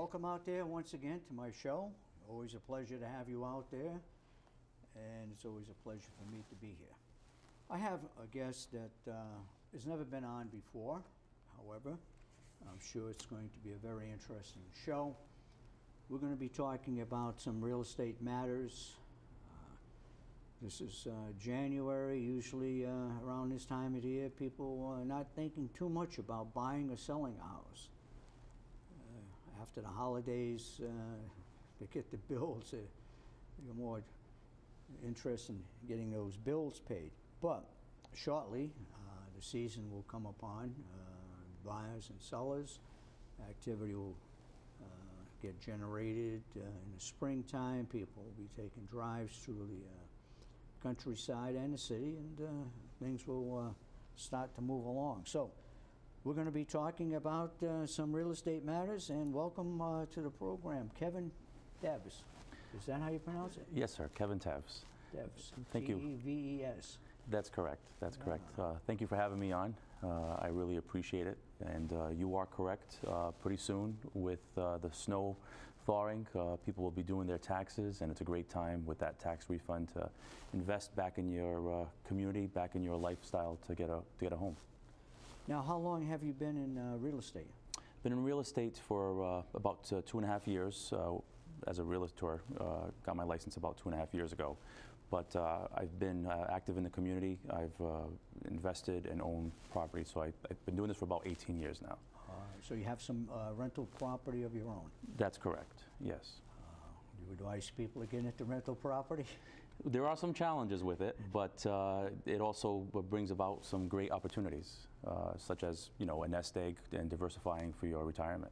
welcome out there once again to my show. Always a pleasure to have you out there, and it's always a pleasure for me to be here. I have a guest that has never been on before. However, I'm sure it's going to be a very interesting show. We're going to be talking about some real estate matters. This is January. Usually around this time of the year, people are not thinking too much about buying or selling a house. After the holidays, they get the bills. You're more interested in getting those bills paid. But shortly, the season will come upon buyers and sellers. Activity will get generated in the springtime. People will be taking drives through the countryside and the city, and things will start to move along. So we're going to be talking about some real estate matters, and welcome to the program, Kevin Teves. Is that how you pronounce it? Yes, sir. Kevin Teves. Teves. Thank you. T-E-V-E-S. That's correct. That's correct. Thank you for having me on. I really appreciate it. And you are correct. Pretty soon, with the snow thawing, people will be doing their taxes, and it's a great time with that tax refund to invest back in your community, back in your lifestyle to get a home. Now, how long have you been in real estate? Been in real estate for about 2.5 years as a realtor. Got my license about 2.5 years ago. But I've been active in the community. I've invested and owned property. So I've been doing this for about 18 years now. So you have some rental property of your own? That's correct, yes. Do you advise people to get into rental property? There are some challenges with it, but it also brings about some great opportunities, such as, you know, a nest egg and diversifying for your retirement.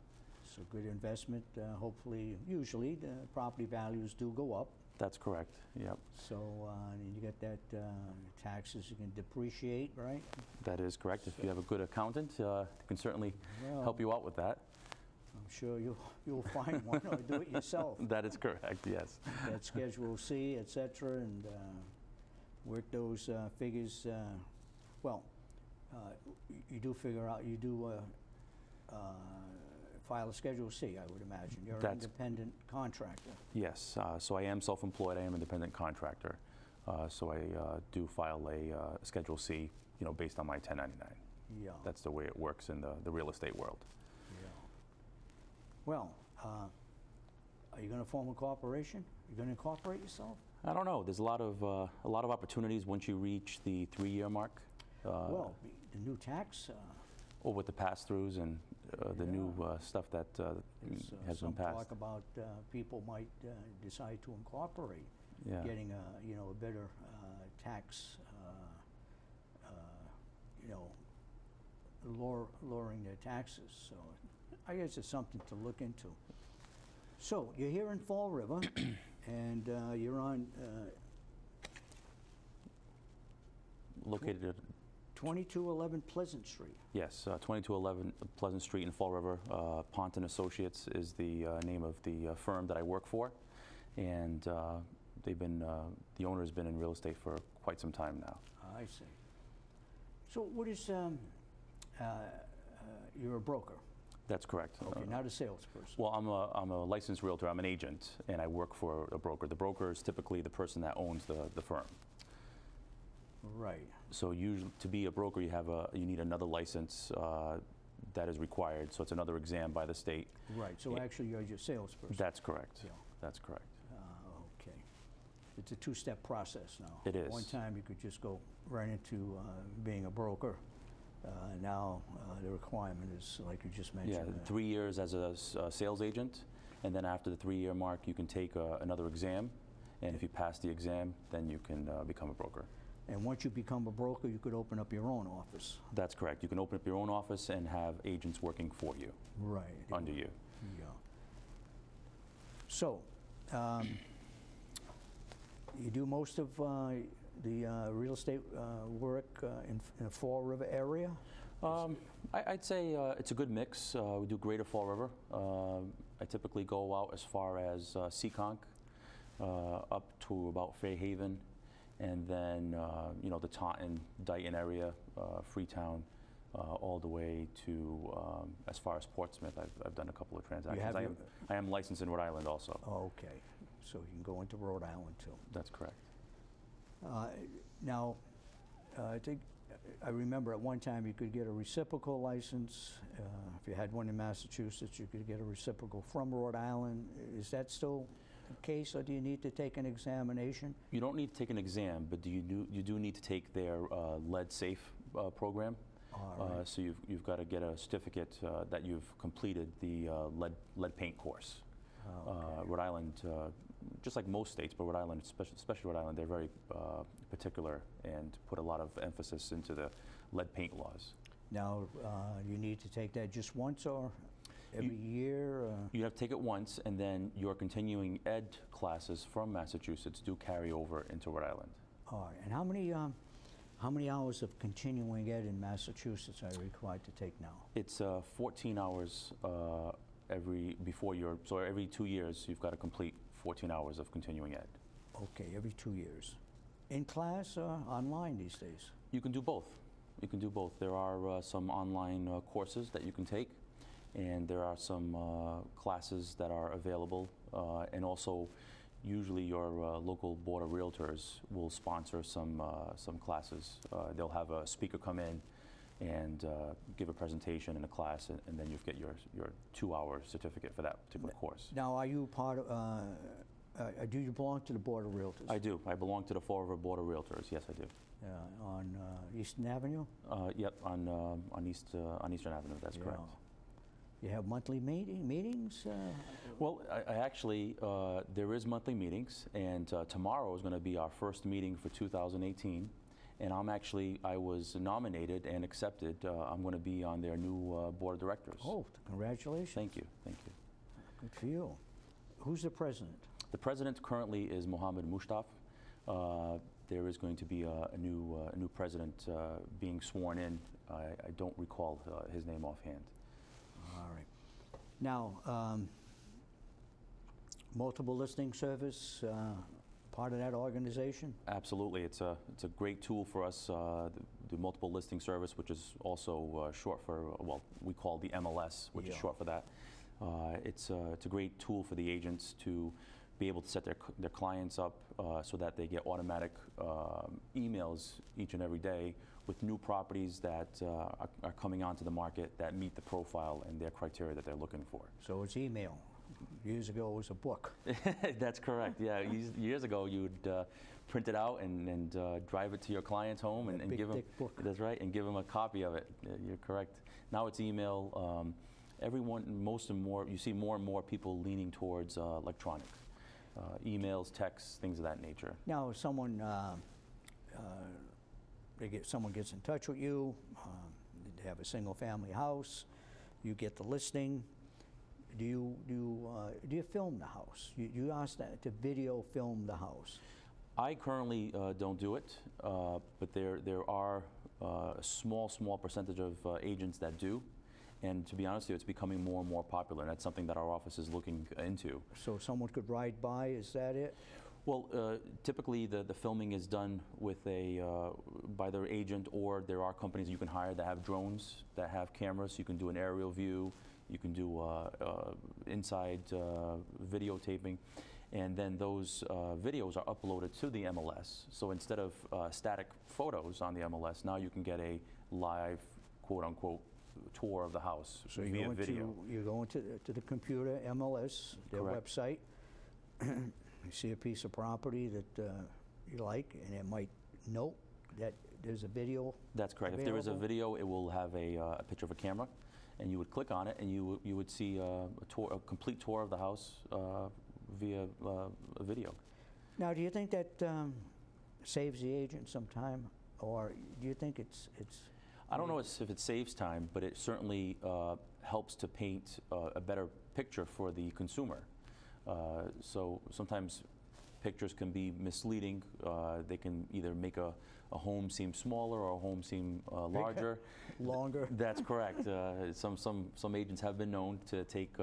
So good investment. Hopefully, usually the property values do go up. That's correct. Yep. So you get that taxes you can depreciate, right? That is correct. So if you have a good accountant, can certainly help you out with that. I'm sure you'll find one or do it yourself. That is correct. Yes. That Schedule C, etc., and work those figures. Well, you do figure out. You do file a Schedule C, I would imagine. You're an independent contractor. Yes, so I am self-employed. I am an independent contractor. So I do file a Schedule C, you know, based on my 1099. Yeah. That's the way it works in the real estate world. Yeah. Well, are you going to form a corporation? You're going to incorporate yourself? I don't know. There's a lot of opportunities once you reach the 3-year mark. Well, the new tax. Or with the pass-throughs and the new stuff that has been passed. Some talk about people might decide to incorporate, getting a better tax, lowering their taxes. So I guess it's something to look into. So you're here in Fall River, and you're on located at 2211 Pleasant Street. Yes, 2211 Pleasant Street in Fall River. Pont & Associates is the name of the firm that I work for, and they've been the owner has been in real estate for quite some time now. I see. So what is you're a broker? That's correct. Okay, not a salesperson. Well, I'm a licensed realtor. I'm an agent, and I work for a broker. The broker is typically the person that owns the firm. Right. So usually, to be a broker, you need another license that is required. So it's another exam by the state. Right. So actually, you're your salesperson. That's correct. Yeah. That's correct. Okay. It's a two-step process now. It is. One time you could just go right into being a broker. Now the requirement is, like you just mentioned. Yeah, 3 years as a sales agent, and then after the 3-year mark, you can take another exam, and if you pass the exam, then you can become a broker. And once you become a broker, you could open up your own office. That's correct. You can open up your own office and have agents working for you. Right. Under you. Yeah. So, you do most of the real estate work in the Fall River area? I'd say it's a good mix. We do Greater Fall River. I typically go out as far as Seekonk, up to about Fairhaven, and then the Taunton, Dighton area, Freetown, all the way to as far as Portsmouth. I've done a couple of transactions. have I am licensed in Rhode Island also. Okay, so you can go into Rhode Island too. That's correct. Now, I think I remember at one time you could get a reciprocal license. If you had one in Massachusetts, you could get a reciprocal from Rhode Island. Is that still the case, or do you need to take an examination? You don't need to take an exam, but you do need to take their lead safe program. All right. So you've got to get a certificate that you've completed the lead paint course. Okay. Rhode Island, just like most states, but Rhode Island, especially Rhode Island, they're very particular and put a lot of emphasis into the lead paint laws. Now, you need to take that just once or every year? You have to take it once, and then your continuing ed classes from Massachusetts do carry over into Rhode Island. All right. And how many hours of continuing ed in Massachusetts are you required to take now? It's 14 hours so every 2 years you've got to complete 14 hours of continuing ed. Okay, every 2 years. In class or online these days? You can do both. You can do both. There are some online courses that you can take, and there are some classes that are available, and also usually your local board of realtors will sponsor some classes. They'll have a speaker come in and give a presentation in a class, and then you get your 2-hour certificate for that particular course. Now, are you part of, do you belong to the Board of Realtors? I do. I belong to the Fall River Board of Realtors. Yes, I do. On Eastern Avenue? Yep, on Eastern Avenue. That's correct. You have monthly meetings? Well, I actually, there is monthly meetings, and tomorrow is going to be our first meeting for 2018. And I was nominated and accepted. I'm going to be on their new board of directors. Oh, congratulations. Thank you, thank you. Good for you. Who's the president? The president currently is Mohammed Mushtaf. There is going to be a new president being sworn in. I don't recall his name offhand. All right. Now, multiple listing service, part of that organization? Absolutely. It's a great tool for us, the multiple listing service, which is also short for, well, we call the MLS, which is short for that. It's a great tool for the agents to be able to set their clients up so that they get automatic emails each and every day with new properties that are coming onto the market that meet the profile and their criteria that they're looking for. So it's email. Years ago, it was a book. That's correct. Yeah, years ago, you'd print it out and drive it to your client's home and give them. Thick book. That's right, and give them a copy of it. You're correct. Now it's email. Everyone, you see more and more people leaning towards electronic emails, texts, things of that nature. Now, if someone someone gets in touch with you, they have a single-family house, you get the listing. Do you film the house? You asked that to video film the house. I currently don't do it, but there are a small percentage of agents that do. And to be honest with you, it's becoming more and more popular, and that's something that our office is looking into. So someone could ride by, is that it? Well, typically the filming is done with by their agent, or there are companies you can hire that have drones that have cameras. So you can do an aerial view, you can do inside videotaping, and then those videos are uploaded to the MLS. So instead of static photos on the MLS, now you can get a live, quote-unquote, tour of the house via video. You go into the computer, MLS, their Correct. website, you see a piece of property that you like, and it might note that there's a video. That's correct. available. If there is a video, it will have a picture of a camera, and you would click on it, and you would see a complete tour of the house via a video. Now, do you think that saves the agent some time, or do you think it's I don't know if it saves time, but it certainly helps to paint a better picture for the consumer. So sometimes pictures can be misleading. They can either make a home seem smaller or a home seem larger. Longer. That's correct. Some agents have been known to take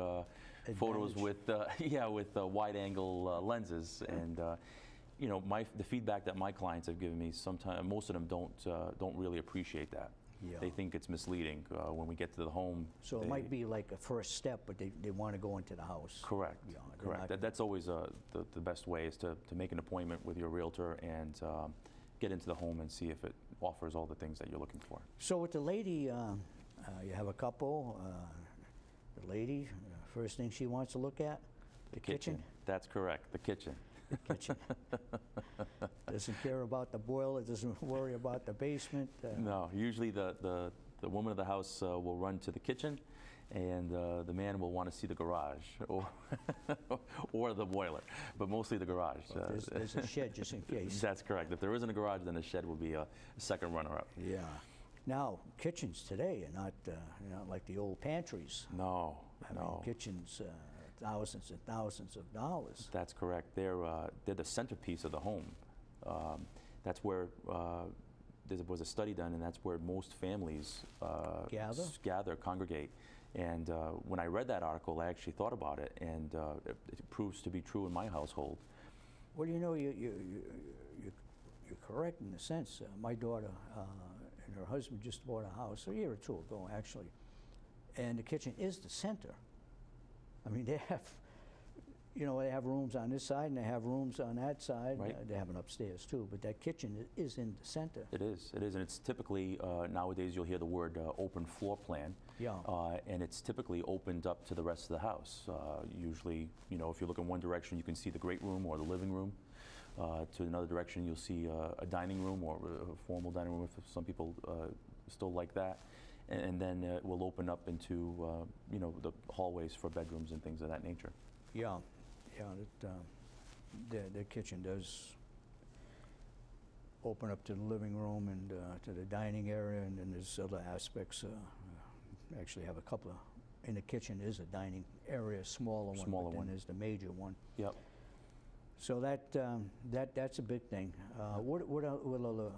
photos with with wide-angle lenses, and the feedback that my clients have given me, sometimes most of them don't really appreciate that. Yeah. they think it's misleading. When we get to the home, So it might be like a first step, but they want to go into the house. correct. Yeah, they're Correct. not- That's always the best way is to make an appointment with your realtor and get into the home and see if it offers all the things that you're looking for. So with the lady, you have a couple, the lady, first thing she wants to look at, the kitchen? That's correct. The kitchen. Kitchen. Doesn't care about the boiler, doesn't worry about the basement. No, usually the woman of the house will run to the kitchen, and the man will want to see the garage or or the boiler, but mostly the garage. There's a shed just in case. That's correct. If there isn't a garage, then the shed will be a second runner-up. Yeah. Now, kitchens today are not, like the old pantries. No, I mean, kitchens, thousands and thousands of dollars. That's correct. They're the centerpiece of the home. That's where there was a study done, and that's where most families congregate. And when I read that article, I actually thought about it, and it proves to be true in my household. Well, you're correct in a sense. My daughter and her husband just bought a house a year or two ago, actually, and the kitchen is the center. I mean, they have rooms on this side and they have rooms on that side. Right. They have an upstairs too, but that kitchen is in the center. It is, and it's typically, nowadays you'll hear the word open floor plan. Yeah. And it's typically opened up to the rest of the house. Usually, if you look in one direction, you can see the great room or the living room. To another direction, you'll see a dining room or a formal dining room, if some people still like that. And then it will open up into, the hallways for bedrooms and things of that nature. Yeah, the kitchen does open up to the living room and to the dining area, and then there's other aspects. Actually have a couple of, in the kitchen is a dining area, smaller one. Is the major one. Yep. So that's a big thing. What other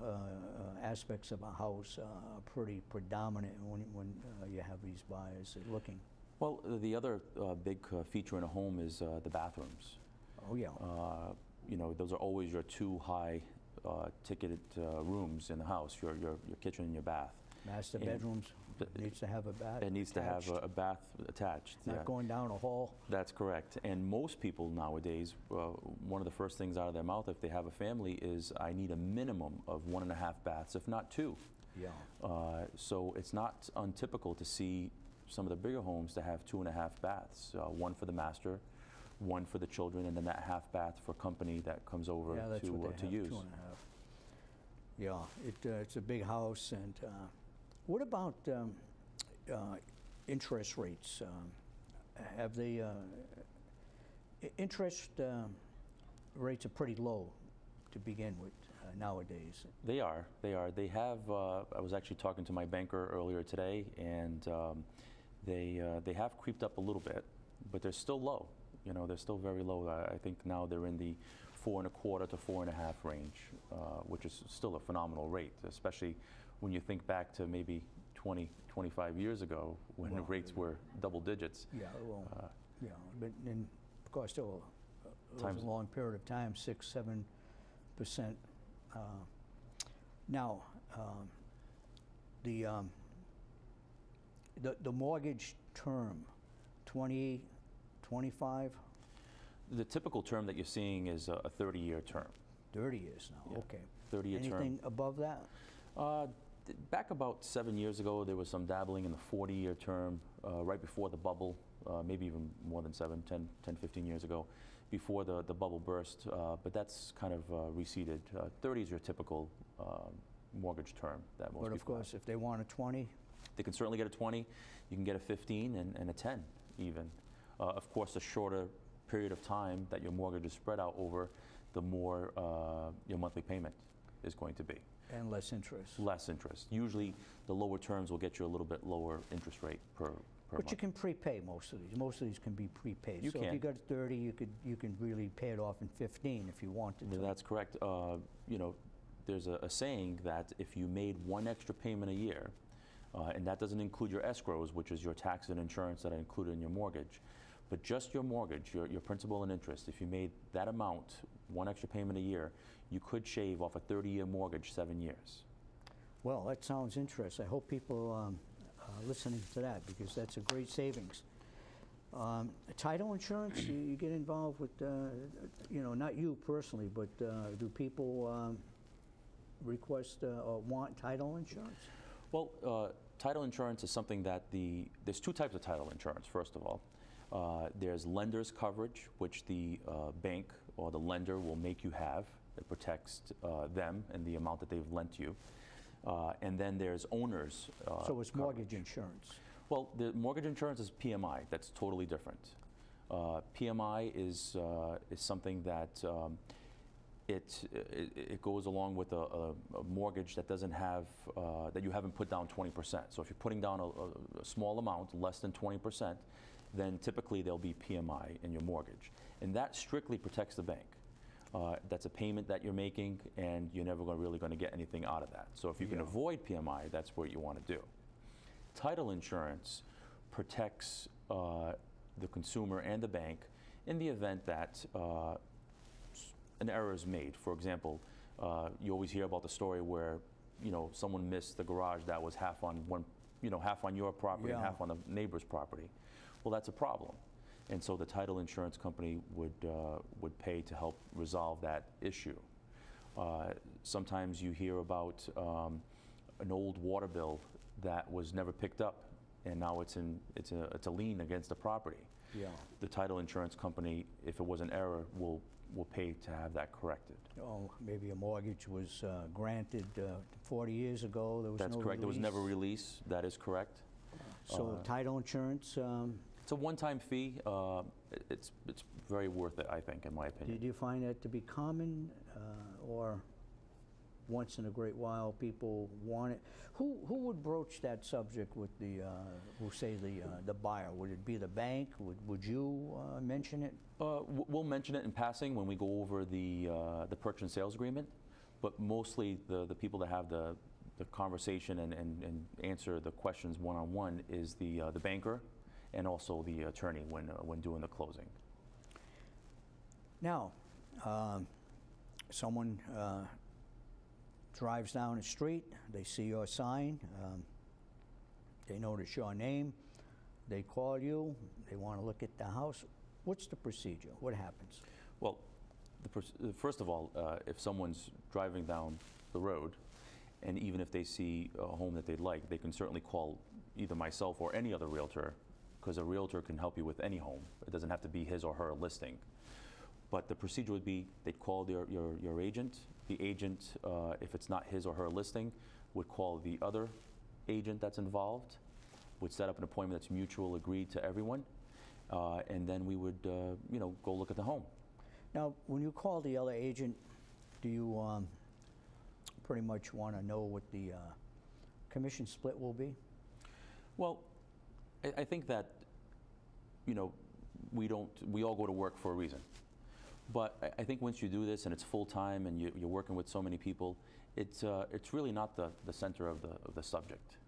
aspects of a house are pretty predominant when you have these buyers looking? Well, the other big feature in a home is the bathrooms. Oh yeah. Those are always your two high ticketed rooms in the house, your kitchen and your bath. Master bedrooms needs to have a bath. It needs attached. to have a bath attached. Not going down a hall. That's correct. And most people nowadays, one of the first things out of their mouth if they have a family is, I need a minimum of 1.5 baths, if not 2. Yeah. So it's not untypical to see some of the bigger homes to have 2.5 baths, one for the master, one for the children, and then that half bath for company that comes over to use. 2.5. Yeah, it's a big house. And what about interest rates? Have they interest rates are pretty low to begin with nowadays. They are. They have. I was actually talking to my banker earlier today, and they have creeped up a little bit, but they're still low. They're still very low. I think now they're in the 4.25 to 4.5 range, which is still a phenomenal rate, especially when you think back to maybe 20, 25 years ago when the rates were double digits. Yeah, well, but then, of course, still it was a long period of time, 6-7%. Now, the mortgage term, 20, 25? The typical term that you're seeing is a 30-year term. 30 years now, Yeah. okay. 30-year term. Anything above that? Back about 7 years ago, there was some dabbling in the 40-year term, right before the bubble, maybe even more than 10, 15 years ago, before the bubble burst, but that's kind of receded. 30 is your typical mortgage term that most people But of course, have. if they want a 20? They can certainly get a 20, you can get a 15 and a 10 even. Of course, the shorter period of time that your mortgage is spread out over, the more your monthly payment is going to be. And less interest. Less interest. Usually, the lower terms will get you a little bit lower interest rate per month. But you can prepay most of these. Most of these can be prepaid. You so can. if you got 30, you can really pay it off in 15 if you wanted to. That's correct. There's a saying that if you made one extra payment a year, and that doesn't include your escrows, which is your tax and insurance that are included in your mortgage, but just your mortgage, your principal and interest, if you made that amount, one extra payment a year, you could shave off a 30-year mortgage 7 years. Well, that sounds interesting. I hope people are listening to that because that's a great savings. Title insurance, you get involved with, not you personally, but do people request or want title insurance? Well, title insurance is something that there's two types of title insurance, first of all. There's lender's coverage, which the bank or the lender will make you have. It protects them and the amount that they've lent you. And then there's owner's So it's mortgage coverage. insurance. Well, the mortgage insurance is PMI. That's totally different. PMI is something that it goes along with a mortgage that doesn't have that you haven't put down 20%. So if you're putting down a small amount, less than 20%, then typically there'll be PMI in your mortgage, and that strictly protects the bank. That's a payment that you're making, and you're never really going to get anything out of that. So if you can avoid PMI, that's what you want to do. Title insurance protects the consumer and the bank in the event that an error is made. For example, you always hear about the story where someone missed the garage that was half on half on your property and half on the neighbor's property. Well, that's a problem, and so the title insurance company would pay to help resolve that issue. Sometimes you hear about an old water bill that was never picked up, and now it's a lien against the property. Yeah. The title insurance company, if it was an error, will pay to have that corrected. Oh, maybe a mortgage was granted 40 years ago. There was That's no correct. There was release. never a release. That is correct. So title insurance, It's a one-time fee. It's very worth it, I think, in my opinion. do you find that to be common, or once in a great while people want it? Who would broach that subject with the, the buyer? Would it be the bank? Would you mention it? We'll mention it in passing when we go over the purchase and sales agreement, but mostly the people that have the conversation and answer the questions one-on-one is the banker and also the attorney when doing the closing. Now, someone drives down the street, they see your sign, they notice your name, they call you, they want to look at the house. What's the procedure? What happens? Well, first of all, if someone's driving down the road, and even if they see a home that they'd like, they can certainly call either myself or any other realtor, because a realtor can help you with any home. It doesn't have to be his or her listing. But the procedure would be they'd call your agent. The agent, if it's not his or her listing, would call the other agent that's involved, would set up an appointment that's mutual, agreed to everyone, and then we would go look at the home. Now, when you call the other agent, do you pretty much want to know what the commission split will be? Well, I think that we all go to work for a reason. But I think once you do this and it's full time and you're working with so many people, it's really not the center of the subject.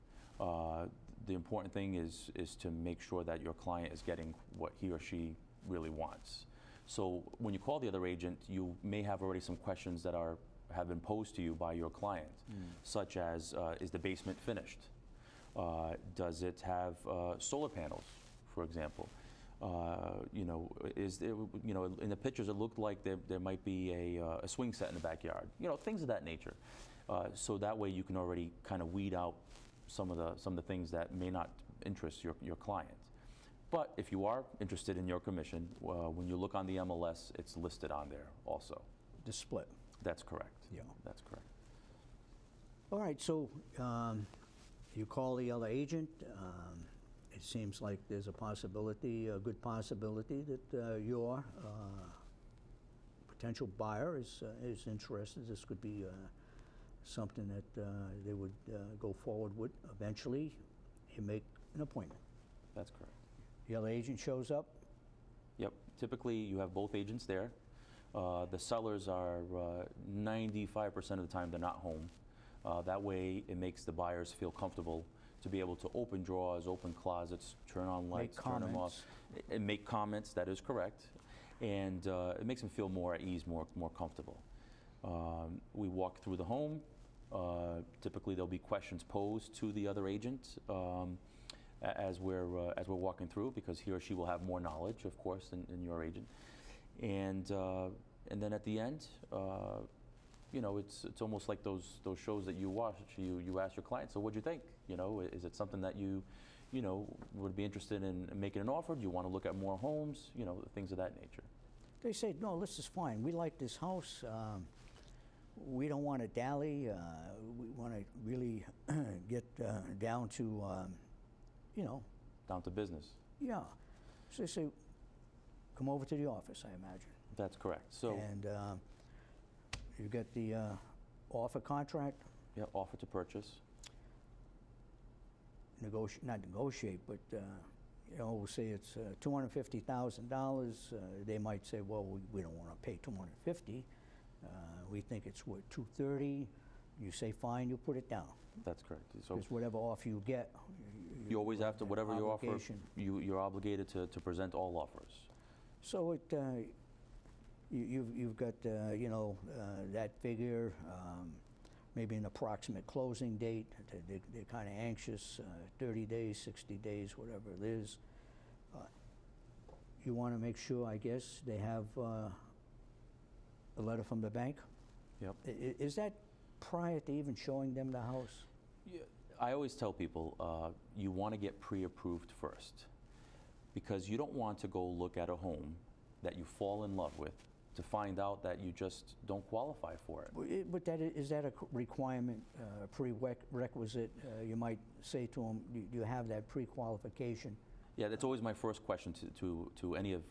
The important thing is to make sure that your client is getting what he or she really wants. So when you call the other agent, you may have already some questions that have been posed to you by your client, such as is the basement finished? Does it have solar panels, for example? Is there, in the pictures it looked like there might be a swing set in the backyard, things of that nature. So that way you can already kind of weed out some of the things that may not interest your client. But if you are interested in your commission, when you look on the MLS, it's listed on there also. The split. That's correct. Yeah. That's correct. All right, so you call the other agent. It seems like there's a good possibility that your potential buyer is interested. This could be something that they would go forward with. Eventually, you make an appointment. That's correct. The other agent shows up. Yep. Typically, you have both agents there. The sellers are 95% of the time they're not home. That way, it makes the buyers feel comfortable to be able to open drawers, open closets, turn on lights, turn them off, and make comments. That is correct, and it makes them feel more at ease, more comfortable. We walk through the home. Typically, there'll be questions posed to the other agent as we're walking through, because he or she will have more knowledge, of course, than your agent. And then at the end, you know, it's almost like those shows that you watch. You ask your client, so what'd you think? You know, is it something that you know, would be interested in making an offer? Do you want to look at more homes? You know, things of that nature. They say, no, this is fine. We like this house. We don't want to dally. We want to really get down to, you know. Down to business. Yeah. So they say, come over to the office, I imagine. That's correct. So. And you get the offer contract. Yeah, offer to purchase. Not negotiate, but you know, we'll say it's $250,000. They might say, well, we don't want to pay $250,000. We think it's what, $230,000. You say fine, you put it down. That's correct. So because whatever offer you get, you always have to, whatever you offer, obligation. you're obligated to present all offers. So it you've got you know, that figure. Maybe an approximate closing date. They're kind of anxious, 30 days, 60 days, whatever it is. You want to make sure, I guess, they have a letter from the bank. Yep. Is that prior to even showing them the house? Yeah, I always tell people, you want to get pre-approved first, because you don't want to go look at a home that you fall in love with to find out that you just don't qualify for it. But is that a requirement, prerequisite? You might say to them, do you have that pre-qualification? Yeah, that's always my first question to any of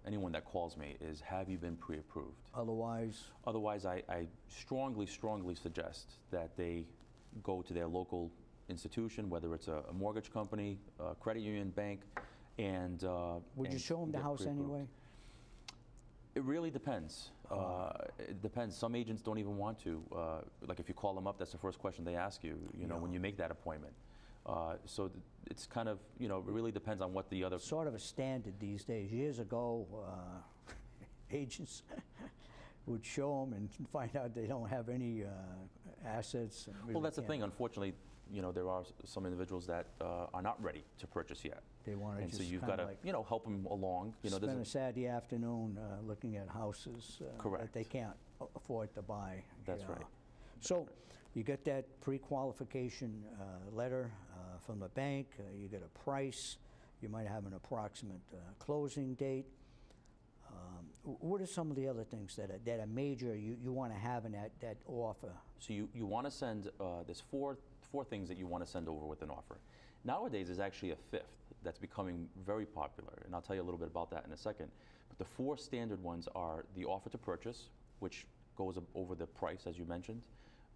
anyone that calls me is, have you been pre-approved? Otherwise? Otherwise, I strongly suggest that they go to their local institution, whether it's a mortgage company, a credit union, bank, and would you show them the house anyway? It really depends. It depends. Some agents don't even want to. Like if you call them up, that's the first question they ask you, you know, when you make that appointment. So it's kind of, you know, it really depends on what the other... Sort of a standard these days. Years ago, agents would show them and find out they don't have any assets. And Well, that's the thing. Unfortunately, you know, there are some individuals that are not ready to purchase yet. They want to just so you've kind got of to, like you know, help them along. You know, spend a Saturday afternoon looking at houses that they can't afford to buy. That's right. So you get that pre-qualification letter from the bank. You get a price. You might have an approximate closing date. What are some of the other things that are major you want to have in that offer? So you want to send, there's four things that you want to send over with an offer. Nowadays, there's actually a fifth that's becoming very popular, and I'll tell you a little bit about that in a second. But the four standard ones are the offer to purchase, which goes over the price, as you mentioned,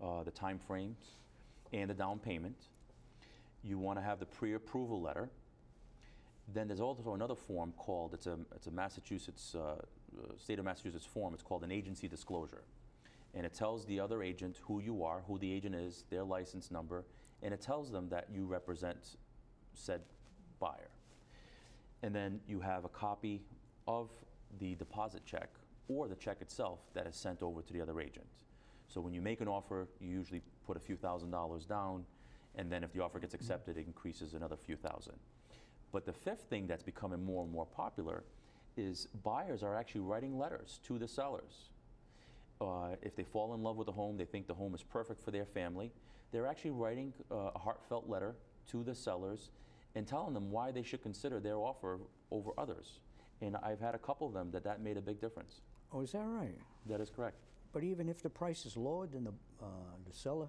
the time frames, and the down payment. You want to have the pre-approval letter. Then there's also another form called, it's a Massachusetts, state of Massachusetts form, it's called an agency disclosure. And it tells the other agent who you are, who the agent is, their license number, and it tells them that you represent said buyer. And then you have a copy of the deposit check or the check itself that is sent over to the other agent. So when you make an offer, you usually put a few $1,000s down, and then if the offer gets accepted, it increases another few thousand. But the fifth thing that's becoming more and more popular is buyers are actually writing letters to the sellers. If they fall in love with a home, they think the home is perfect for their family, they're actually writing a heartfelt letter to the sellers and telling them why they should consider their offer over others. And I've had a couple of them that made a big difference. Oh, is that right? That is correct. But even if the price is lower than the seller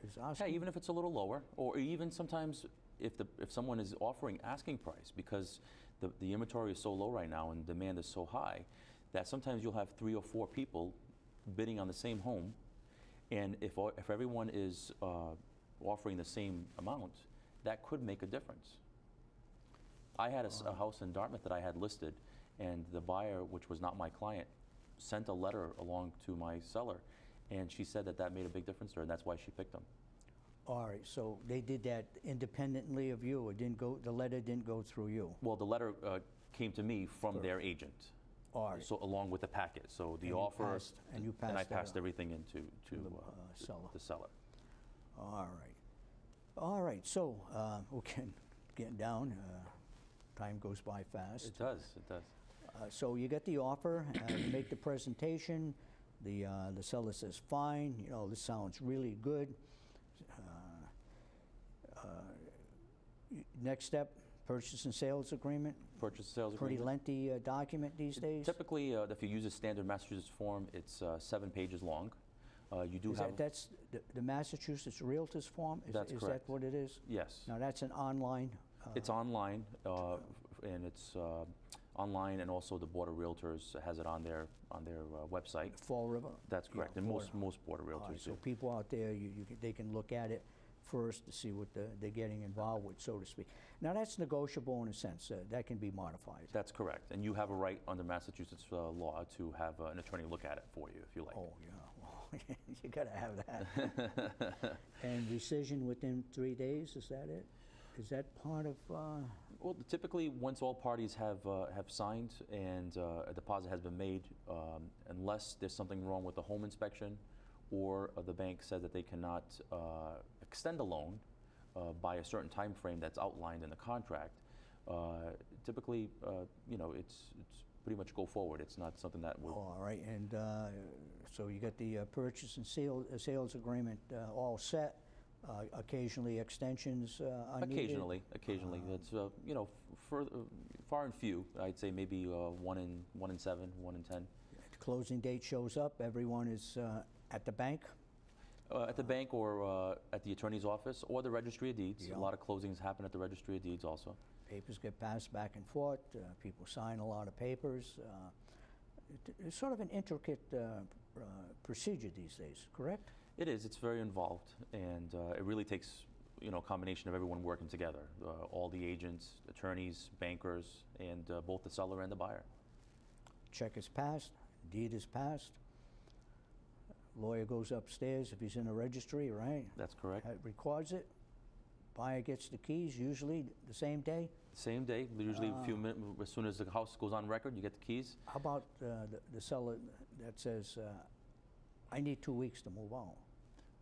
is asking? Yeah, even if it's a little lower, or even sometimes if someone is offering asking price, because the inventory is so low right now and demand is so high, that sometimes you'll have 3 or 4 people bidding on the same home, and if everyone is offering the same amount, that could make a difference. I had a house in Dartmouth that I had listed, and the buyer, which was not my client, sent a letter along to my seller, and she said that made a big difference to her, and that's why she picked them. All right, so they did that independently of you, or the letter didn't go through you? Well, the letter came to me from their agent. All right. So along with the packet, so the And offer, you passed and I that passed on everything into the seller. the seller. All right, so we're getting down. Time goes by fast. It does, it does. So you get the offer, you make the presentation, the seller says, fine, you know, this sounds really good. Next step, purchase and sales agreement. Purchase and sales Pretty agreement. lengthy document these days. Typically, if you use a standard Massachusetts form, it's 7 pages long. You do have... That's the Massachusetts Realtors form? That's Is correct. that what it is? Yes. Now that's an online? It's online, and it's online, and also the Board of Realtors has it on their website. Fall River? That's correct, Yeah, and Board. most Board of All right, Realtors so do. people out there, they can look at it first to see what they're getting involved with, so to speak. Now that's negotiable in a sense. That can be modified. That's correct, and you have a right under Massachusetts law to have an attorney look at it for you if you like. Oh, yeah. Well, you got to have that. And rescission within 3 days, is that it? Is that part of... Well, typically, once all parties have signed and a deposit has been made, unless there's something wrong with the home inspection, or the bank says that they cannot extend a loan by a certain time frame that's outlined in the contract, typically, you know, it's pretty much go forward. It's not something that would... All right, and so you got the purchase and sales agreement all set. Occasionally extensions are needed. Occasionally. That's you know, far and few. I'd say maybe 1 in 7, 1 in 10. The closing date shows up. Everyone is at the bank. At the bank, or at the attorney's office, or the registry of deeds. Yeah. A lot of closings happen at the registry of deeds also. Papers get passed back and forth. People sign a lot of papers. It's sort of an intricate procedure these days, correct? It is. It's very involved, and it really takes, you know, a combination of everyone working together. All the agents, attorneys, bankers, and both the seller and the buyer. Check is passed, deed is passed. Lawyer goes upstairs if he's in a registry, right? That's correct. Records it. Buyer gets the keys, usually the same day. Same day, usually a few minutes, as soon as the house goes on record, you get the keys. How about the seller that says, I need 2 weeks to move on?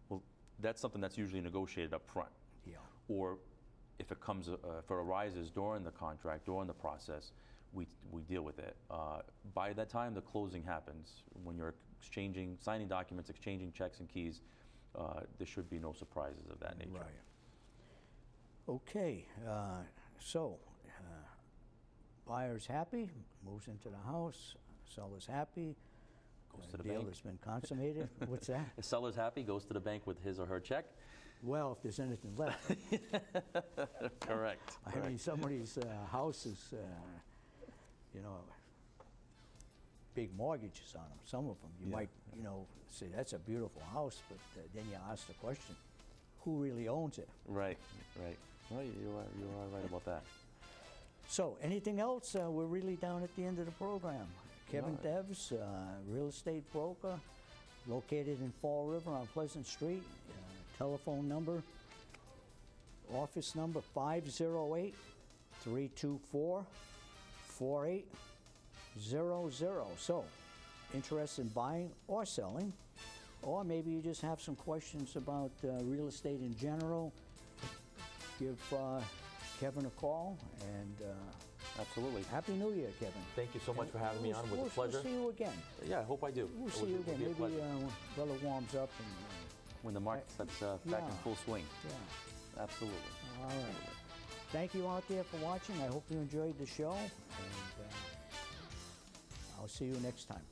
Well, that's something that's usually negotiated up front. Yeah. Or if it comes, if it arises during the contract, during the process, we deal with it. By that time, the closing happens. When you're signing documents, exchanging checks and keys, there should be no surprises of that nature. Right. Okay, so buyer's happy, moves into the house, seller's happy, Goes to the deal bank. has been consummated. What's that? The seller's happy, goes to the bank with his or her check. Well, if there's anything left. Correct. I mean, some of these houses, you know, big mortgages on them. Some of them, you Yeah. might, you know, say that's a beautiful house, but then you ask the question, who really owns it? Right, right. Well, you are right about that. So, anything else? We're really down at the end of the program. Kevin No. Teves, real estate broker, located in Fall River on Pleasant Street. Telephone number, office number 508-324-4800. So, interested in buying or selling, or maybe you just have some questions about real estate in general, give Kevin a call, and Absolutely. Happy New Year, Kevin. Thank you so much for having me on. It was a We'll pleasure. see you again. Yeah, I hope I do. We'll It see would- you it would again. be a Maybe pleasure. when weather warms up and When the market gets back in yeah. full swing. yeah. Absolutely. All right. Thank you out there for watching. I hope you enjoyed the show, and I'll see you next time.